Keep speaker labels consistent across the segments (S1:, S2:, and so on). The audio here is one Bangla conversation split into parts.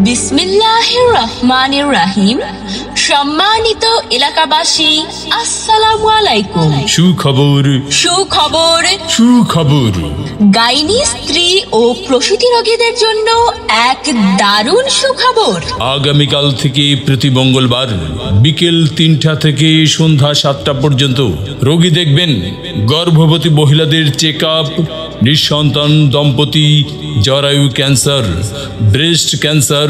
S1: বিসমিল্লাহির রহমানির রহিম। সম্মানিত এলাকাবাসী, আসসালামু আলাইকুম।
S2: সুখবর
S1: সুখবর
S2: সুখবর।
S1: গাইনি, স্ত্রী ও প্রসূতি রোগীদের জন্য এক দারুণ সুখবর।
S2: আগামীকাল থেকে প্রতি মঙ্গলবার বিকেল ৩টা থেকে সন্ধ্যা ৭টা পর্যন্ত রোগী দেখবেন। গর্ভবতী মহিলাদের চেক আপ, নিঃসন্তান দম্পতি, জরায়ু ক্যান্সার, ব্রেস্ট ক্যান্সার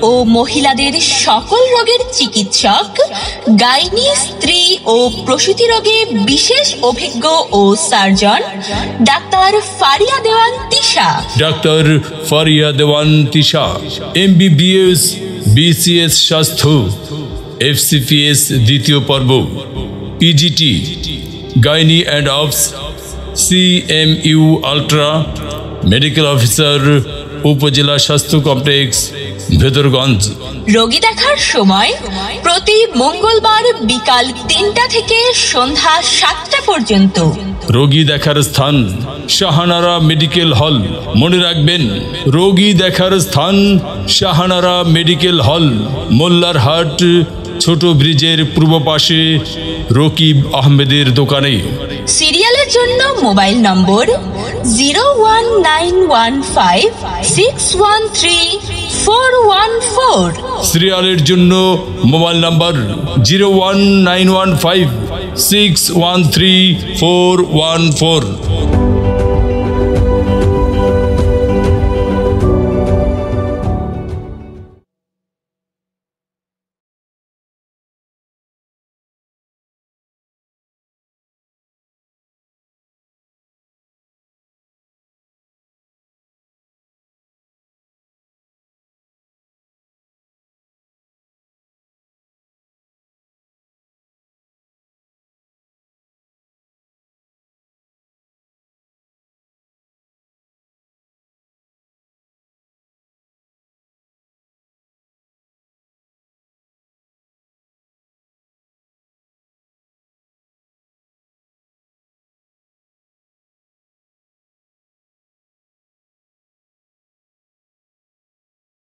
S1: ও মহিলাদের সকল রোগের চিকিৎসক, গাইনি, স্ত্রী ও প্রসূতি রোগে বিশেষ অভিজ্ঞ ও সার্জন ডাক্তার ফারিয়া দেওয়ান তিশা।
S2: ডাক্তার ফারিয়া দেওয়ান তিশা MBBS BCS স্বাস্থ্য, FCPS দ্বিতীয় পর্ব, PGT gynae and obs, CMU ultra, medical officer, উপজেলা স্বাস্থ্য কমপ্লেক্স, ভেদরগঞ্জ।
S1: রোগী দেখার সময় প্রতি মঙ্গলবার বিকাল ৩টা থেকে সন্ধ্যা ৭টা পর্যন্ত।
S2: রোগী দেখার স্থান শাহানারা মেডিকেল হল। মনে রাখবেন, রোগী দেখার স্থান শাহানারা মেডিকেল হল, মোল্লারহাট ছোট ব্রিজের পূর্ব পাশে রকিব আহমেদের দোকানে।
S1: সিরিয়ালের জন্য মোবাইল নম্বর 01915613414।
S2: সিরিয়ালের জন্য মোবাইল নাম্বার 01915613414।